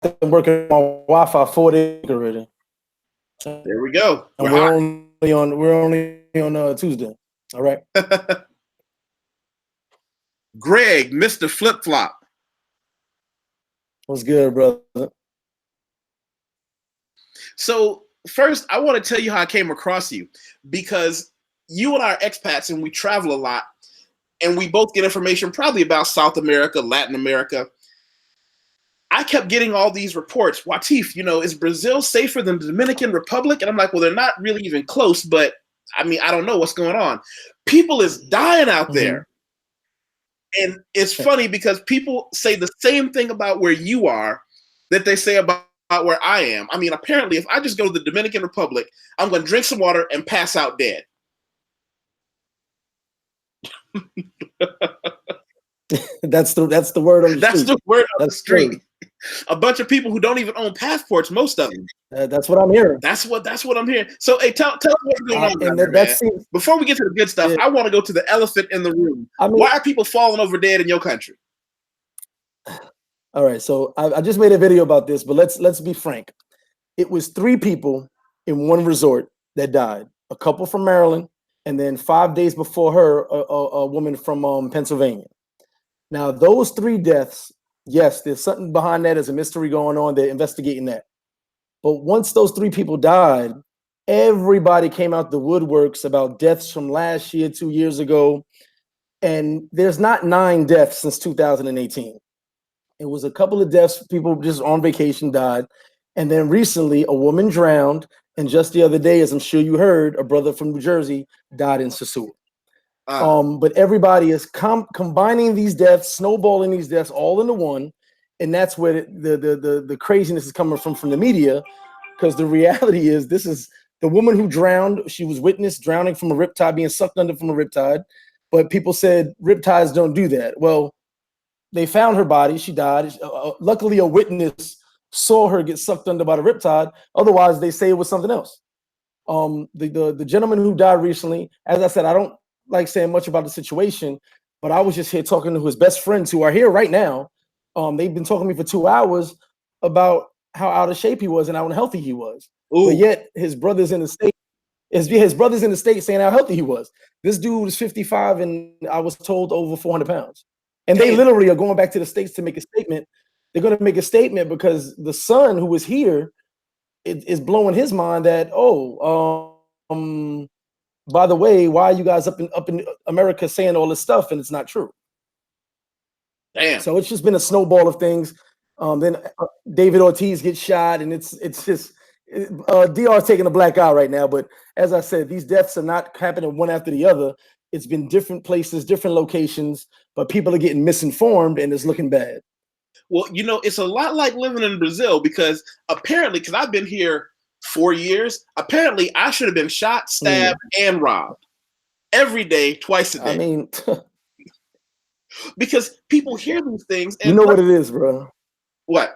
been working on Wi-Fi 4 days already. There we go. And we're only on Tuesday. All right. Greg, Mr. Flip Flop. What's good, brother? So first, I want to tell you how I came across you, because you and I are expats and we travel a lot, and we both get information probably about South America, Latin America. I kept getting all these reports. Wateef, is Brazil safer than the Dominican Republic? And I'm like, well, they're not really even close, but I mean, I don't know what's going on. People is dying out there. And it's funny because people say the same thing about where you are that they say about where I am. I mean, apparently, if I just go to the Dominican Republic, I'm going to drink some water and pass out dead. That's the word on the street. That's the word on the street. A bunch of people who don't even own passports, most of them. That's what I'm hearing. That's what I'm hearing. So, hey, tell me what's going on. Before we get to the good stuff, I want to go to the elephant in the room. Why are people falling over dead in your country? All right, so I just made a video about this, but let's be frank. It was 3 people in one resort that died. A couple from Maryland, and then 5 days before her, a woman from Pennsylvania. Now, those 3 deaths, yes, there's something behind that. There's a mystery going on. They're investigating that. But once those 3 people died, everybody came out the woodworks about deaths from last year, 2 years ago. And there's not 9 deaths since 2018. It was a couple of deaths, people just on vacation died. And then recently, a woman drowned. And just the other day, as I'm sure you heard, a brother from New Jersey died in Sasua. But everybody is combining these deaths, snowballing these deaths all into one. And that's where the craziness is coming from the media, because the reality is this is the woman who drowned. She was witnessed drowning from a riptide, being sucked under from a riptide. But people said riptides don't do that. Well, they found her body. She died. Luckily, a witness saw her get sucked under by the riptide. Otherwise, they say it was something else. The gentleman who died recently, as I said, I don't like saying much about the situation, but I was just here talking to his best friends who are here right now. They've been talking to me for 2 hours about how out of shape he was and how unhealthy he was. Ooh. But yet his brothers in the state, his brothers in the state saying how healthy he was. This dude is 55 and I was told over 400 pounds. And they literally are going back to the States to make a statement. They're going to make a statement because the son who was here is blowing his mind that, by the way, why are you guys up in America saying all this stuff and it's not true? Damn. So it's just been a snowball of things. Then David Ortiz gets shot, and it's just DR's taking a black eye right now. But as I said, these deaths are not happening one after the other. It's been different places, different locations, but people are getting misinformed, and it's looking bad. Well, it's a lot like living in Brazil, because apparently, because I've been here 4 years, apparently I should have been shot, stabbed, and robbed every day, twice a day. I mean, because people hear these things, and you know what it is, bro. What?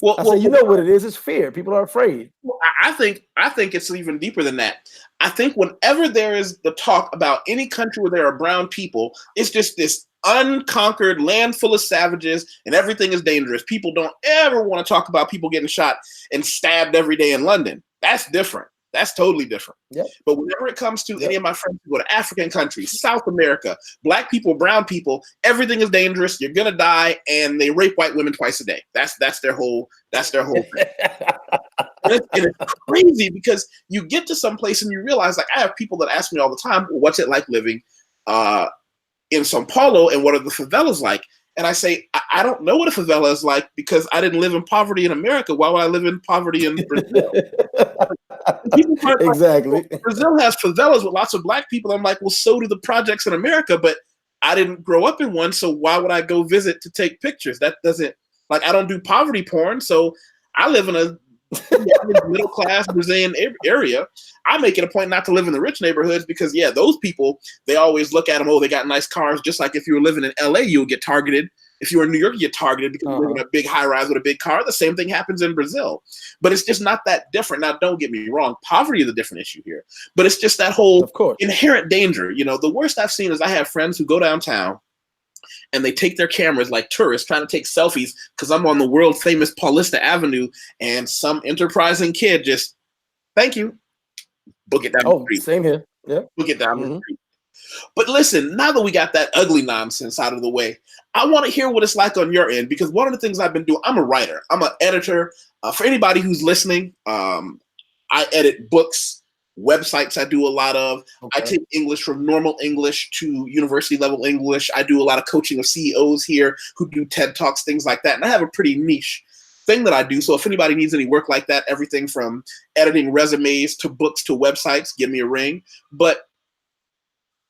Well, you know what it is. It's fear. People are afraid. Well, I think it's even deeper than that. I think whenever there is the talk about any country where there are brown people, it's just this unconquered land full of savages, and everything is dangerous. People don't ever want to talk about people getting shot and stabbed every day in London. That's different. That's totally different. Yep. But whenever it comes to any of my friends who go to African countries, South America, black people, brown people, everything is dangerous. You're gonna die, and they rape white women twice a day. That's their whole thing. and it's crazy because you get to some place and you realize, like, I have people that ask me all the time, well, what's it like living in Sao Paulo, and what are the favelas like? And I say, I don't know what a favela is like because I didn't live in poverty in America. Why would I live in poverty in Brazil? Exactly. Like, Brazil has favelas with lots of black people. I'm like, well, so do the projects in America, but I didn't grow up in one, so why would I go visit to take pictures? That doesn't, like, I don't do poverty porn, so I live in a middle class Brazilian area. I make it a point not to live in the rich neighborhoods because, yeah, those people, they always look at them, oh, they got nice cars. Just like if you were living in LA, you would get targeted. If you were in New York, you get targeted because you live in a big high rise with a big car. The same thing happens in Brazil, but it's just not that different. Now, don't get me wrong, poverty is a different issue here, but it's just that whole inherent danger. The worst I've seen is I have friends who go downtown and they take their cameras like tourists trying to take selfies because I'm on the world famous Paulista Avenue, and some enterprising kid just, thank you, book it down the street. Same here. Yeah. Book it down the street. But listen, now that we got that ugly nonsense out of the way, I want to hear what it's like on your end, because one of the things I've been doing, I'm a writer, I'm an editor. For anybody who's listening, I edit books, websites I do a lot of. Okay. I take English from normal English to university level English. I do a lot of coaching of CEOs here who do TED Talks, things like that. And I have a pretty niche thing that I do. So if anybody needs any work like that, everything from editing resumes to books to websites, give me a ring. But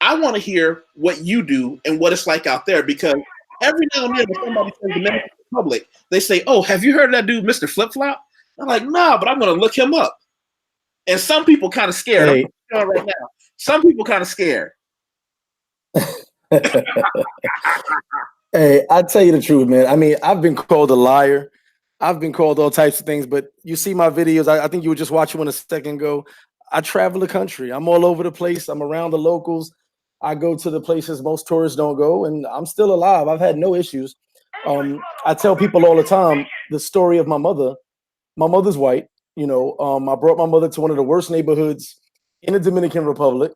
I want to hear what you do and what it's like out there, because every now and then when somebody says Dominican Republic, they say, oh, have you heard of that dude, Mr. Flip Flop? I'm like, no, but I'm going to look him up. And some people kind of scared. Hey. I'm right now. Some people kind of scared. Hey, I tell you the truth, man. I mean, I've been called a liar. I've been called all types of things, but you see my videos. I think you were just watching one a second ago. I travel the country. I'm all over the place. I'm around the locals. I go to the places most tourists don't go, and I'm still alive. I've had no issues. I tell people all the time the story of my mother. My mother's white. You know, I brought my mother to one of the worst neighborhoods in the Dominican Republic,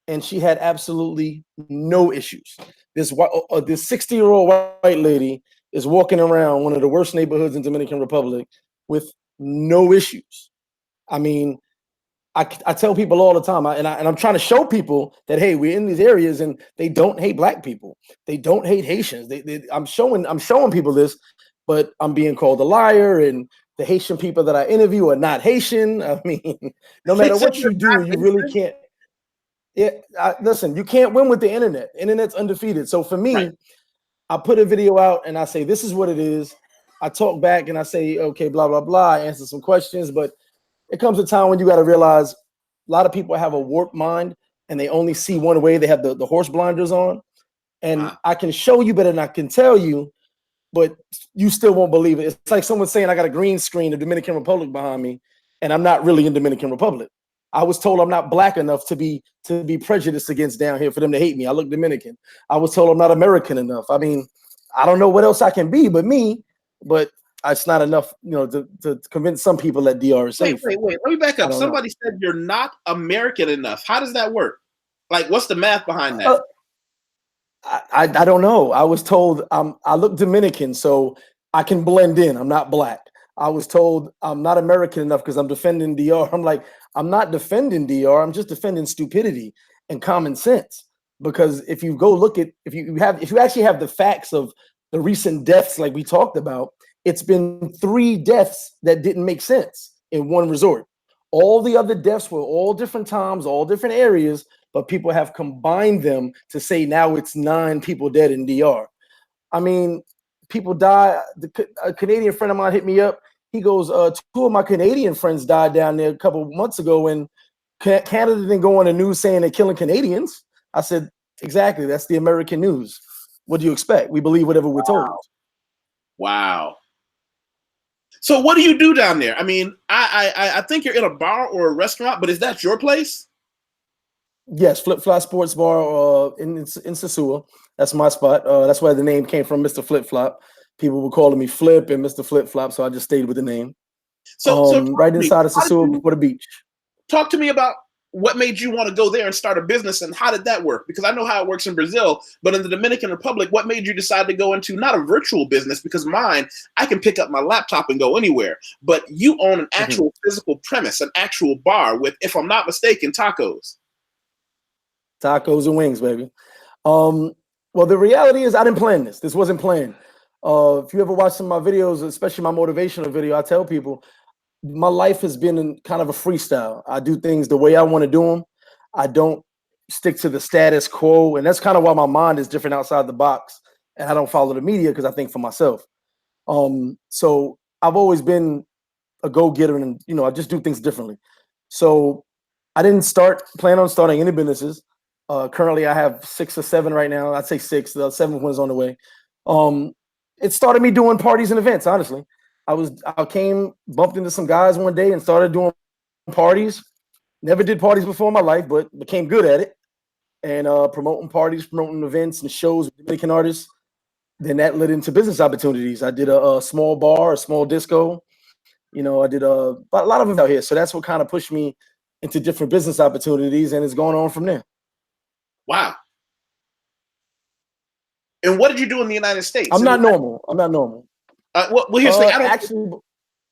and she had absolutely no issues. This 60-year-old white lady is walking around one of the worst neighborhoods in Dominican Republic with no issues. I mean, I tell people all the time, and I'm trying to show people that, hey, we're in these areas and they don't hate black people. They don't hate Haitians. I'm showing people this, but I'm being called a liar, and the Haitian people that I interview are not Haitian. I mean, no matter what you do, you really can't. Yeah, listen, you can't win with the internet. Internet's undefeated. So for me, right, I put a video out and I say, this is what it is. I talk back and I say, okay, blah, blah, blah. I answer some questions, but it comes a time when you got to realize a lot of people have a warped mind and they only see one way. They have the horse blinders on. And I can show you better than I can tell you, but you still won't believe it. It's like someone saying I got a green screen of Dominican Republic behind me, and I'm not really in Dominican Republic. I was told I'm not black enough to be prejudiced against down here for them to hate me. I look Dominican. I was told I'm not American enough. I mean, I don't know what else I can be but me, but it's not enough, you know, to convince some people that DR is safe. Wait. Let me back up. Somebody said you're not American enough. How does that work? Like, what's the math behind that? I don't know. I was told I look Dominican, so I can blend in. I'm not black. I was told I'm not American enough because I'm defending DR. I'm like, I'm not defending DR. I'm just defending stupidity and common sense. Because if you go look at, if you actually have the facts of the recent deaths, like we talked about, it's been 3 deaths that didn't make sense in one resort. All the other deaths were all different times, all different areas, but people have combined them to say now it's 9 people dead in DR. I mean, people die. A Canadian friend of mine hit me up. He goes, 2 of my Canadian friends died down there a couple of months ago, and Canada didn't go on the news saying they're killing Canadians. I said, exactly. That's the American news. What do you expect? We believe whatever we're told. Wow. So what do you do down there? I mean, I think you're in a bar or a restaurant, but is that your place? Yes, Flip Flop Sports Bar in Sosua. That's my spot. That's where the name came from, Mr. Flip Flop. People were calling me Flip and Mr. Flip Flop, so I just stayed with the name. So right inside of Sosua before the beach. Talk to me about what made you want to go there and start a business, and how did that work? Because I know how it works in Brazil, but in the Dominican Republic, what made you decide to go into not a virtual business? Because mine, I can pick up my laptop and go anywhere, but you own an actual physical premise, an actual bar with, if I'm not mistaken, tacos. Tacos and wings, baby. Well, the reality is I didn't plan this. This wasn't planned. If you ever watch some of my videos, especially my motivational video, I tell people my life has been in kind of a freestyle. I do things the way I want to do them. I don't stick to the status quo. And that's kind of why my mind is different outside the box. And I don't follow the media because I think for myself. So I've always been a go-getter, and, you know, I just do things differently. So I didn't plan on starting any businesses. Currently, I have 6 or 7 right now. I'd say 6. The 7th one's on the way. It started me doing parties and events, honestly. I bumped into some guys one day and started doing parties. Never did parties before in my life, but became good at it. And promoting parties, promoting events and shows with Dominican artists. then that led into business opportunities. I did a small bar, a small disco. I did a lot of them out here. So that's what kind of pushed me into different business opportunities, and it's going on from there. Wow. And what did you do in the United States? I'm not normal. Well, here's the thing. I don't actually.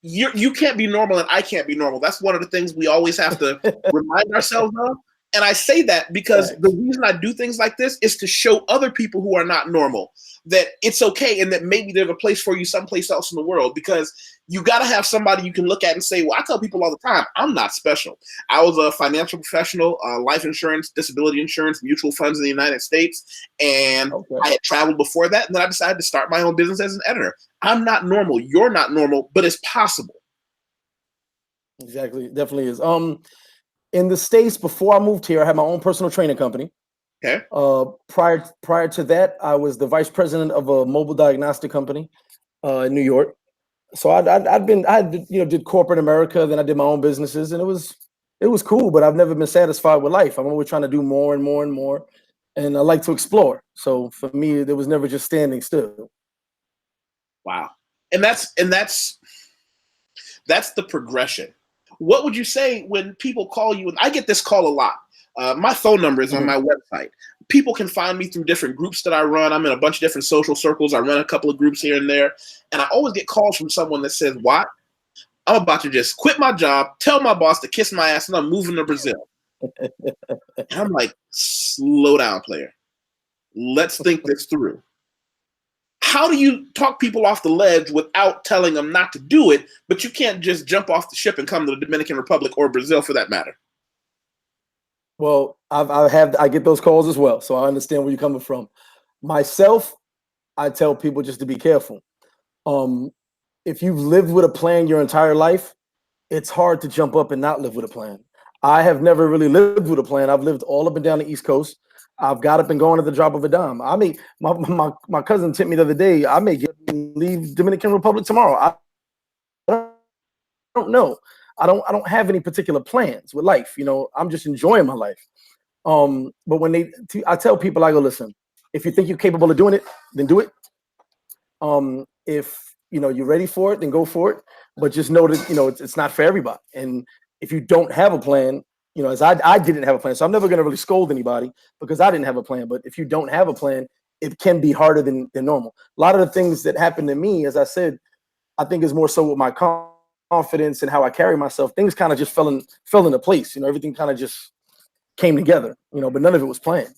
You can't be normal, and I can't be normal. That's one of the things we always have to remind ourselves of. And I say that because the reason I do things like this is to show other people who are not normal that it's okay, and that maybe there's a place for you someplace else in the world, because you got to have somebody you can look at and say, well, I tell people all the time, I'm not special. I was a financial professional, life insurance, disability insurance, mutual funds in the United States. And I had traveled before that. And then I decided to start my own business as an editor. I'm not normal. You're not normal, but it's possible. Exactly. It definitely is. In the States, before I moved here, I had my own personal training company. Okay. Prior to that, I was the vice president of a mobile diagnostic company in New York. So I did corporate America, then I did my own businesses, and it was cool, but I've never been satisfied with life. I'm always trying to do more and more and more, and I like to explore. So for me, there was never just standing still. Wow. And that's the progression. What would you say when people call you? And I get this call a lot. My phone number is on my website. People can find me through different groups that I run. I'm in a bunch of different social circles. I run a couple of groups here and there. And I always get calls from someone that says, "What? I'm about to just quit my job, tell my boss to kiss my ass, and I'm moving to Brazil." And I'm like, slow down, player. Let's think this through. How do you talk people off the ledge without telling them not to do it, but you can't just jump off the ship and come to the Dominican Republic or Brazil for that matter? Well, I get those calls as well, so I understand where you're coming from. Myself, I tell people just to be careful. If you've lived with a plan your entire life, it's hard to jump up and not live with a plan. I have never really lived with a plan. I've lived all up and down the East Coast. I've got up and gone at the drop of a dime. I may my cousin tipped me the other day. I may leave Dominican Republic tomorrow. I don't know. I don't have any particular plans with life. I'm just enjoying my life. But when I tell people, I go, listen, if you think you're capable of doing it, then do it. If you're ready for it, then go for it. But just know that it's not for everybody. And if you don't have a plan, as I didn't have a plan, so I'm never going to really scold anybody because I didn't have a plan. But if you don't have a plan, it can be harder than normal. A lot of the things that happened to me, as I said, I think is more so with my confidence and how I carry myself. Things kind of just fell into place. Everything kind of just came together. But none of it was planned.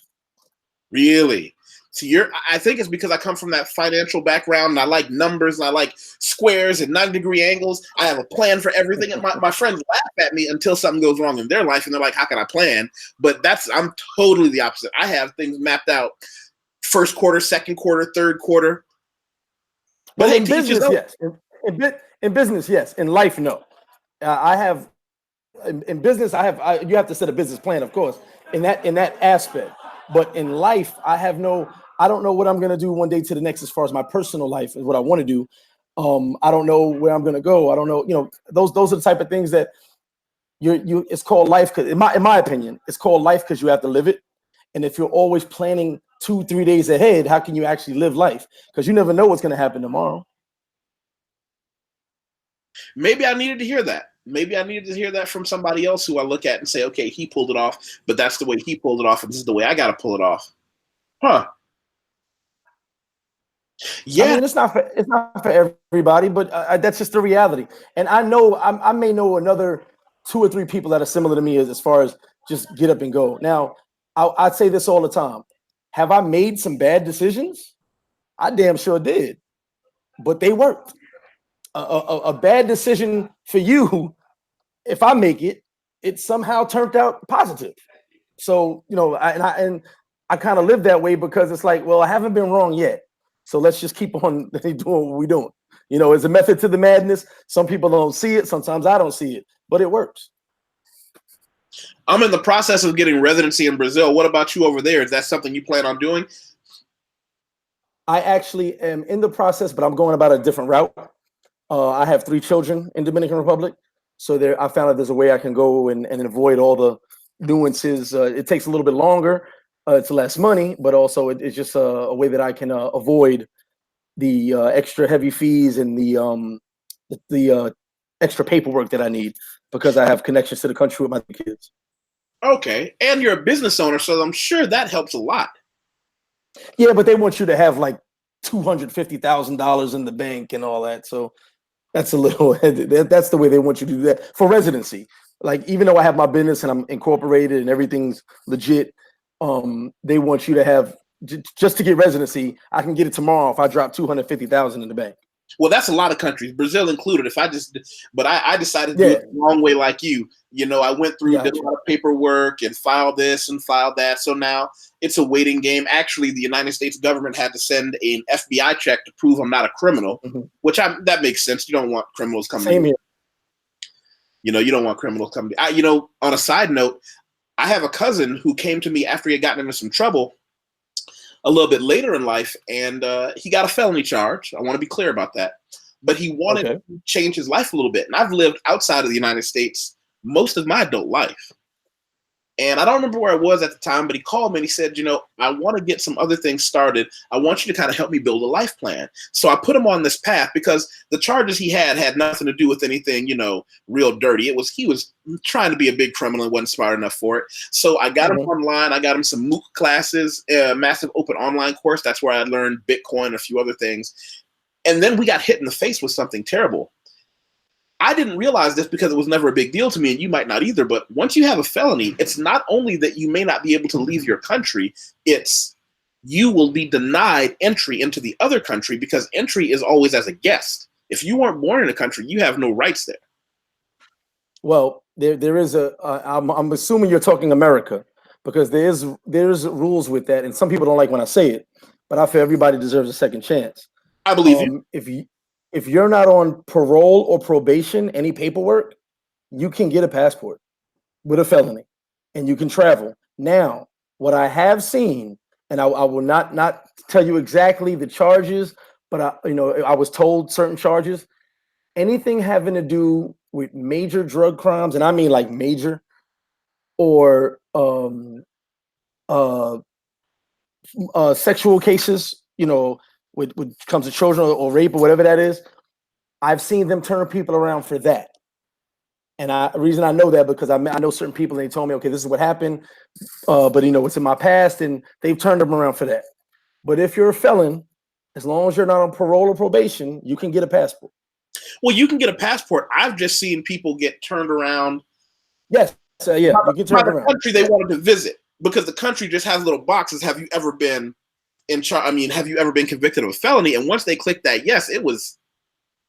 Really? So I think it's because I come from that financial background, and I like numbers, and I like squares and 90-degree angles. I have a plan for everything. And my friends laugh at me until something goes wrong in their life, and they're like, "How can I plan?" But I'm totally the opposite. I have things mapped out: first quarter, second quarter, third quarter. But in business, yes. In business, yes. In life, no. I have in business. You have to set a business plan, of course, in that aspect. But in life, I don't know what I'm going to do one day to the next as far as my personal life is what I want to do. I don't know where I'm going to go. I don't know, those are the type of things that it's called life. Cause in my opinion, it's called life because you have to live it. And if you're always planning 2-3 days ahead, how can you actually live life? Because you never know what's going to happen tomorrow. Maybe I needed to hear that. Maybe I needed to hear that from somebody else who I look at and say, okay, he pulled it off, but that's the way he pulled it off, and this is the way I got to pull it off. Huh. Yeah. I mean, it's not for everybody, but that's just the reality. And I know I may know another 2 or 3 people that are similar to me as far as just get up and go. Now, I say this all the time. Have I made some bad decisions? I damn sure did, but they worked. A bad decision for you, if I make it somehow turned out positive. So, I kind of live that way because it's like, well, I haven't been wrong yet. So let's just keep on doing what we're doing. It's a method to the madness. Some people don't see it. Sometimes I don't see it, but it works. I'm in the process of getting residency in Brazil. What about you over there? Is that something you plan on doing? I actually am in the process, but I'm going about a different route. I have 3 children in Dominican Republic. So I found out there's a way I can go and avoid all the nuances. It takes a little bit longer. It's less money, but also it's just a way that I can avoid the extra heavy fees and the extra paperwork that I need because I have connections to the country with my kids. Okay, and you're a business owner, so I'm sure that helps a lot. Yeah, but they want you to have like $250,000 in the bank and all that. So that's a little. That's the way they want you to do that for residency. Like even though I have my business and I'm incorporated and everything's legit, they want you to have just to get residency. I can get it tomorrow if I drop 250,000 in the bank. Well, that's a lot of countries, Brazil included. But I decided to do it the wrong way, like you. You know, I went through did a lot of paperwork and filed this and filed that. So now it's a waiting game. Actually, the United States government had to send an FBI check to prove I'm not a criminal, which that makes sense. You don't want criminals coming. Same here. You know, you don't want criminals coming. You know, on a side note, I have a cousin who came to me after he had gotten into some trouble a little bit later in life, and he got a felony charge. I want to be clear about that. But he wanted to change his life a little bit. And I've lived outside of the United States most of my adult life. And I don't remember where I was at the time, but he called me and he said, you know, I want to get some other things started. I want you to kind of help me build a life plan. So I put him on this path because the charges he had nothing to do with anything, you know, real dirty. He was trying to be a big criminal and wasn't smart enough for it. So I got him online. I got him some MOOC classes, a massive open online course. That's where I learned Bitcoin and a few other things. And then we got hit in the face with something terrible. I didn't realize this because it was never a big deal to me, and you might not either, but once you have a felony, it's not only that you may not be able to leave your country, it's you will be denied entry into the other country because entry is always as a guest. If you weren't born in a country, you have no rights there. Well, there is I'm assuming you're talking America because there's rules with that, and some people don't like when I say it, but I feel everybody deserves a second chance. I believe you. If you're not on parole or probation, any paperwork, you can get a passport with a felony and you can travel. Now, what I have seen, and I will not tell you exactly the charges, but I was told certain charges, anything having to do with major drug crimes, and I mean like major, or sexual cases, you know, when it comes to children or rape or whatever that is, I've seen them turn people around for that. And the reason I know that because I know certain people and they told me, okay, this is what happened, but you know, it's in my past, and they've turned them around for that. But if you're a felon, as long as you're not on parole or probation, you can get a passport. Well, you can get a passport. I've just seen people get turned around. Yes, you can turn around. The country they wanted to visit because the country just has little boxes. Have you ever been in charge? I mean, have you ever been convicted of a felony? And once they clicked that yes, it was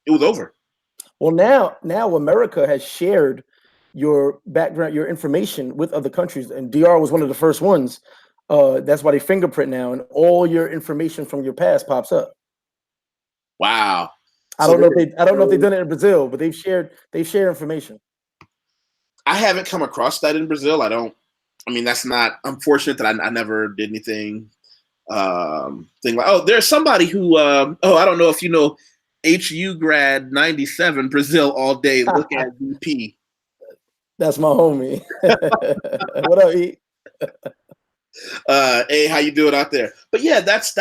over. Well, now America has shared your background, your information with other countries, and DR was one of the first ones. That's why they fingerprint now, and all your information from your past pops up. Wow. I don't know if they've done it in Brazil, but they've shared information. I haven't come across that in Brazil. That's not unfortunate that I never did anything. Thing like, there's somebody who I don't know if you know HU grad 97 Brazil all day. Look at VP. That's my homie. What up, E? Hey, how you doing out there? But yeah, that's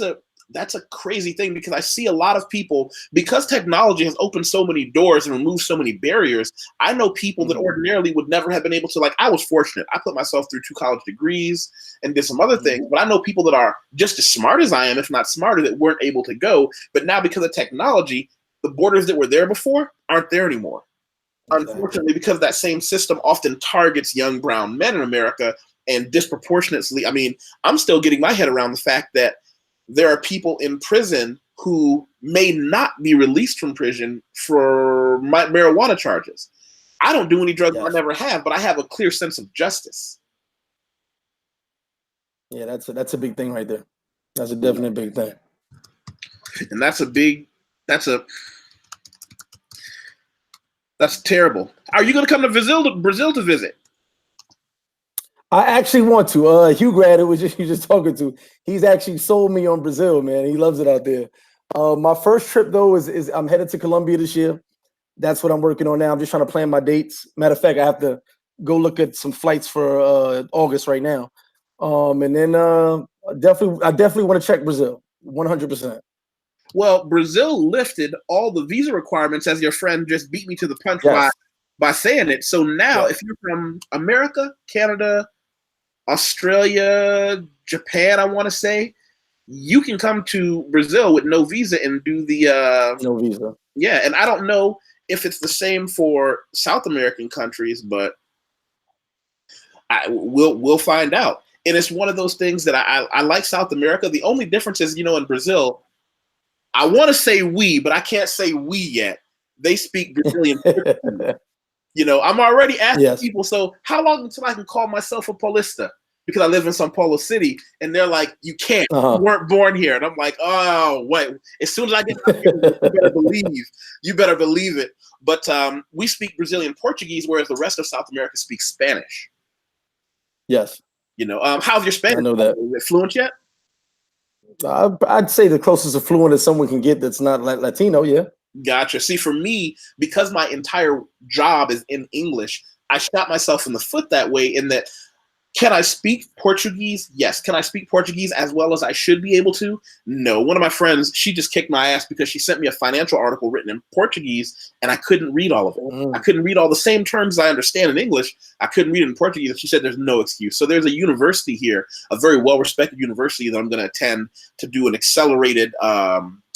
a crazy thing because I see a lot of people, because technology has opened so many doors and removed so many barriers. I know people that ordinarily would never have been able to, like, I was fortunate. I put myself through 2 college degrees and did some other things, but I know people that are just as smart as I am, if not smarter, that weren't able to go. But now because of technology, the borders that were there before aren't there anymore. Exactly. Unfortunately, because that same system often targets young brown men in America and disproportionately, I mean, I'm still getting my head around the fact that there are people in prison who may not be released from prison for marijuana charges. I don't do any drugs. Yes. I never have, but I have a clear sense of justice. Yeah, that's a big thing right there. That's a definite big thing. And that's terrible. Are you going to come to Brazil to visit? I actually want to. Hugh Grad, it was just you just talking to. He's actually sold me on Brazil, man. He loves it out there. My first trip though is I'm headed to Colombia this year. That's what I'm working on now. I'm just trying to plan my dates. Matter of fact, I have to go look at some flights for August right now. And then I definitely want to check Brazil, 100%. Well, Brazil lifted all the visa requirements, as your friend just beat me to the punch Yes. by saying it. So now, Yes. if you're from America, Canada, Australia, Japan, I want to say, you can come to Brazil with no visa and do the No visa. yeah. And I don't know if it's the same for South American countries, but we'll find out. And it's one of those things that I like South America. The only difference is, in Brazil, I want to say we, but I can't say we yet. They speak Brazilian Portuguese. I'm already asking Yes. people, so how long until I can call myself a Paulista? Because I live in São Paulo City, and they're like, you can't. You weren't born here. And I'm like, oh, wait. As soon as I get out here, you better believe it. But we speak Brazilian Portuguese, whereas the rest of South America speaks Spanish. Yes. How's your Spanish? I know that. Is it fluent yet? I'd say the closest to fluent as someone can get that's not Latino, yeah. Gotcha. See, for me, because my entire job is in English, I shot myself in the foot that way in that, can I speak Portuguese? Yes. Can I speak Portuguese as well as I should be able to? No. One of my friends, she just kicked my ass because she sent me a financial article written in Portuguese, and I couldn't read all of it. I couldn't read all the same terms I understand in English. I couldn't read it in Portuguese, and she said there's no excuse. So there's a university here, a very well-respected university that I'm going to attend to do an accelerated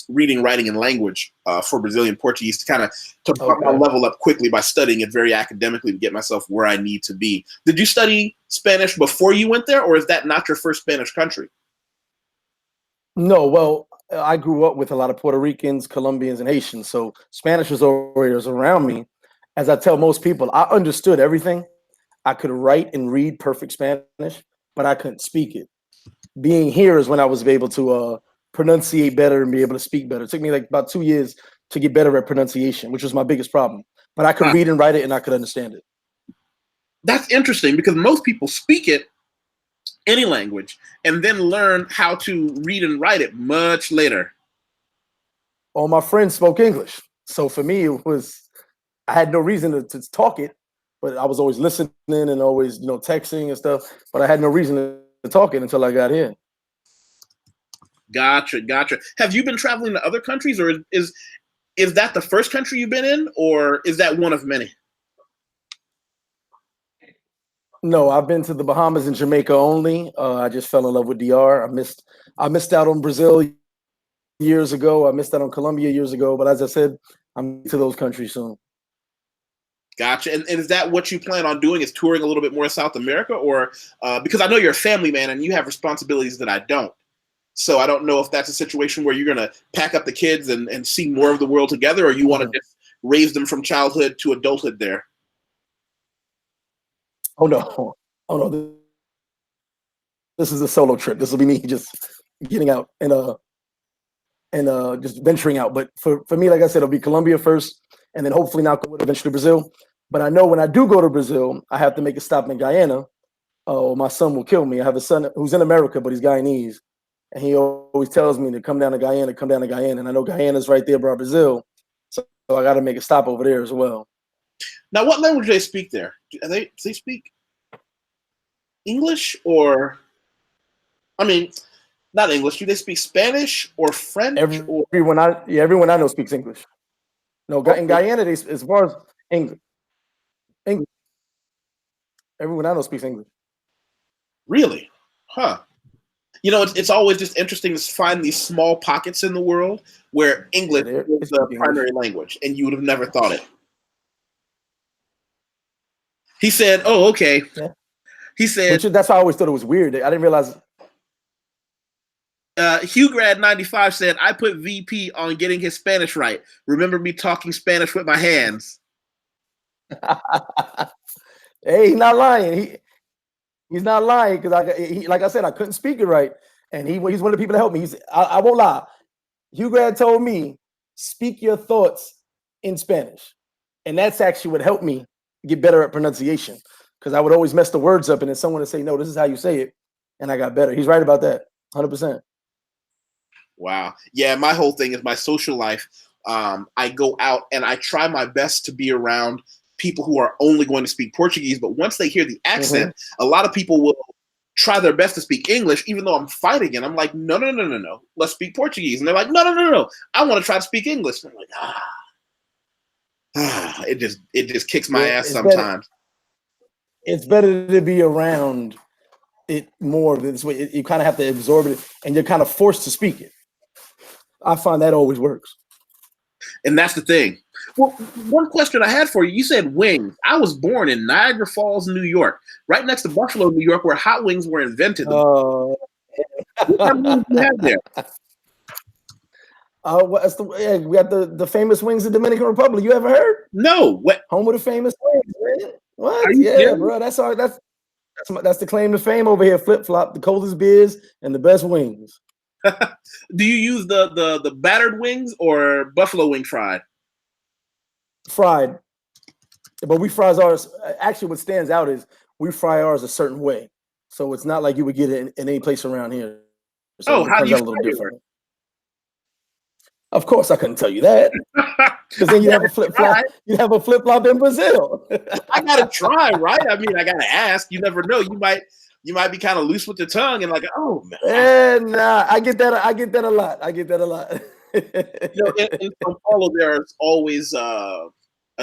reading, writing, and language for Brazilian Portuguese to kind of bump my level up quickly by studying it very academically to get myself where I need to be. Did you study Spanish before you went there, or is that not your first Spanish country? No, well, I grew up with a lot of Puerto Ricans, Colombians, and Haitians, so Spanish was always around me. As I tell most people, I understood everything. I could write and read perfect Spanish, but I couldn't speak it. Being here is when I was able to pronunciate better and be able to speak better. It took me like about 2 years to get better at pronunciation, which was my biggest problem. But I could read and write it, and I could understand it. That's interesting because most people speak it, any language, and then learn how to read and write it much later. All my friends spoke English. So for me, I had no reason to talk it, but I was always listening and always, texting and stuff. But I had no reason to talk it until I got here. Gotcha. Have you been traveling to other countries, or is that the first country you've been in, or is that one of many? No, I've been to the Bahamas and Jamaica only. I just fell in love with DR. I missed out on Brazil years ago. I missed out on Colombia years ago. But as I said, I'm to those countries soon. Gotcha. And is that what you plan on doing, is touring a little bit more South America? Or because I know you're a family man and you have responsibilities that I don't. So I don't know if that's a situation where you're going to pack up the kids and see more of the world together, or you want to just raise them from childhood to adulthood there. Oh no. This is a solo trip. This will be me just getting out and just venturing out. But for me, like I said, it'll be Colombia first, and then hopefully now eventually Brazil. But I know when I do go to Brazil, I have to make a stop in Guyana, or my son will kill me. I have a son who's in America, but he's Guyanese. And he always tells me to come down to Guyana. And I know Guyana's right there by Brazil. So I got to make a stop over there as well. Now, what language do they speak there? Do they speak English, or, I mean, not English. Do they speak Spanish or French? Everyone I know speaks English. No, in Guyana, as far as English. Everyone I know speaks English. Really? Huh. It's always just interesting to find these small pockets in the world where English is the primary language, and you would have never thought it. He said, oh, okay. Yeah. He said, that's how I always thought it was weird. I didn't realize. HughGrad95 said, I put VP on getting his Spanish right. Remember me talking Spanish with my hands. Hey, he's not lying. He's not lying, because like I said, I couldn't speak it right, and he's one of the people that helped me. I won't lie. HughGrad told me, speak your thoughts in Spanish, and that's actually what helped me get better at pronunciation, because I would always mess the words up, and then someone would say, no, this is how you say it, and I got better. He's right about that, 100%. Wow. Yeah, my whole thing is my social life. I go out and I try my best to be around people who are only going to speak Portuguese, but once they hear the accent, a lot of people will try their best to speak English, even though I'm fighting it. I'm like, no, no, no, no, no. Let's speak Portuguese. And they're like, no, no, no, no. I want to try to speak English. And I'm like, it just kicks my ass sometimes. It's better to be around it more this way. You kind of have to absorb it, and you're kind of forced to speak it. I find that always works. And that's the thing. Well, one question I had for you, you said wings. I was born in Niagara Falls, New York, right next to Buffalo, New York, where hot wings were invented. What kind of wings do you have there? We got the famous wings of the Dominican Republic. You ever heard? No. What? Home of the famous wings, man. What? Yeah, kidding? Bro. That's the claim to fame over here. Flip flop, the coldest beers and the best wings. Do you use the battered wings or buffalo wing fried? Fried, but we fry ours. Actually, what stands out is we fry ours a certain way, so it's not like you would get it in any place around here. So how do you fry yours? Of course, I couldn't tell you that because then you have a flip flop. You have a flip flop in Brazil. I gotta try, right? I mean, I gotta ask. You never know. You might be kind of loose with the tongue and like, oh man. Nah, I get that a lot. In São Paulo, there's always a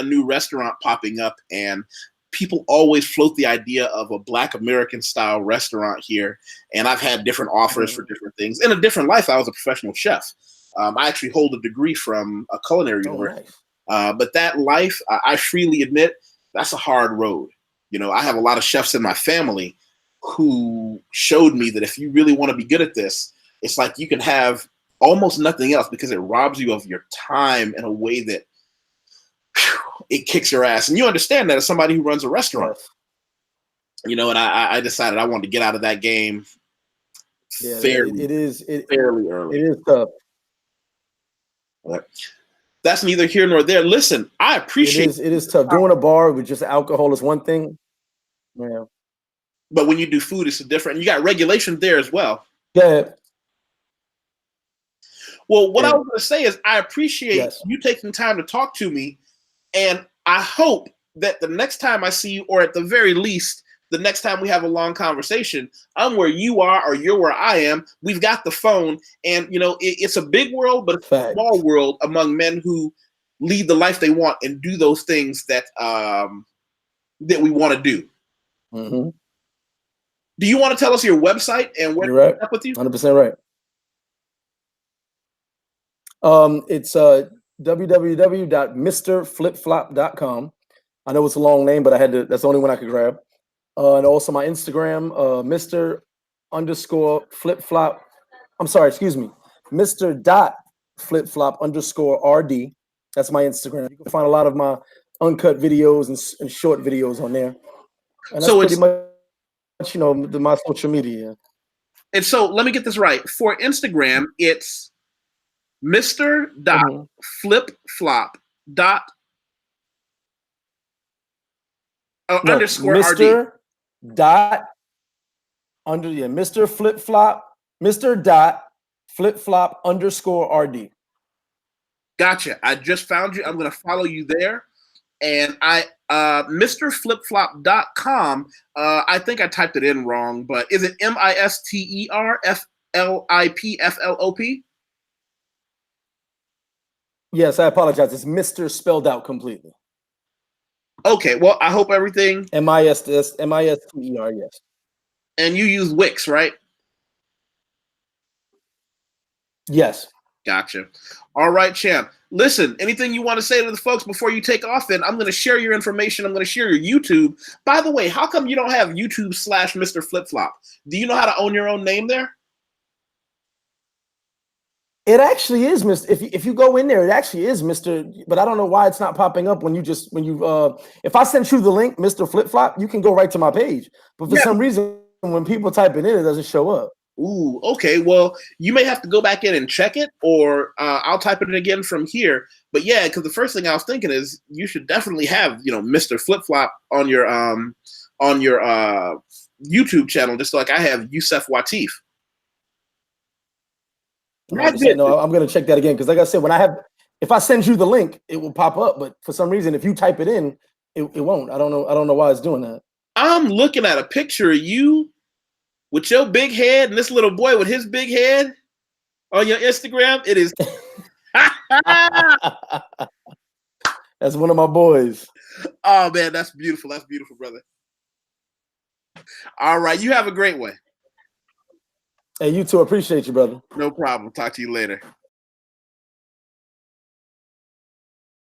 new restaurant popping up, and people always float the idea of a Black American style restaurant here. And I've had different offers for different things. In a different life, I was a professional chef. I actually hold a degree from a culinary university. Nice. But that life, I freely admit, that's a hard road. I have a lot of chefs in my family who showed me that if you really want to be good at this, it's like you can have almost nothing else because it robs you of your time in a way that it kicks your ass. And you understand that as somebody who runs a restaurant. And I decided I wanted to get out of that game fairly early. It is tough. But that's neither here nor there. Listen, I appreciate it is tough. Doing a bar with just alcohol is one thing. Yeah. But when you do food, it's different. And you got regulation there as well. Yeah. Well, what I was going to say is I appreciate you taking time to talk to me. And I hope that the next time I see you, or at the very least, the next time we have a long conversation, I'm where you are or you're where I am. We've got the phone. And, it's a big world, but it's a small world among men who lead the life they want and do those things that we want to do. Mm-hmm. Do you want to tell us your website and where to up with you? 100% right. It's www.mrflipflop.com. I know it's a long name, but that's the only one I could grab. And also my Instagram, Mr_flipflop. I'm sorry, excuse me, Mr.flipflop_RD. That's my Instagram. You can find a lot of my uncut videos and short videos on there. And that's pretty much, my social media. And so let me get this right. For Instagram, it's Mr.flipflop. Underscore Mr. RD. Mr. Flip-Flop, Mr.flipflop_RD. Gotcha. I just found you. I'm going to follow you there. And MrFlipFlop.com, I think I typed it in wrong, but is it MisterFlipFlop? Yes, I apologize. It's Mr. spelled out completely. Okay, well, I hope everything. Mister, yes. And you use Wix, right? Yes. Gotcha. All right, champ. Listen, anything you want to say to the folks before you take off? And I'm going to share your information. I'm going to share your YouTube. By the way, how come you don't have YouTube/Mr. Flip-Flop? Do you know how to own your own name there? It actually is, Mr. If you go in there, it actually is Mr. But I don't know why it's not popping up if I send you the link, Mr. Flip-Flop, you can go right to my page. But for some reason, when people type it in, it doesn't show up. Ooh, okay. Well, you may have to go back in and check it, or I'll type it in again from here. But yeah, because the first thing I was thinking is you should definitely have, Mr. Flip-Flop on your YouTube channel, just like I have YusefWateef. No, I'm gonna check that again because, like I said, if I send you the link, it will pop up. But for some reason, if you type it in, it won't. I don't know why it's doing that. I'm looking at a picture of you with your big head and this little boy with his big head on your Instagram, it is. That's one of my boys. Oh man, that's beautiful. That's beautiful, brother. All right, you have a great one. Hey, you too. Appreciate you, brother. No problem. Talk to you later.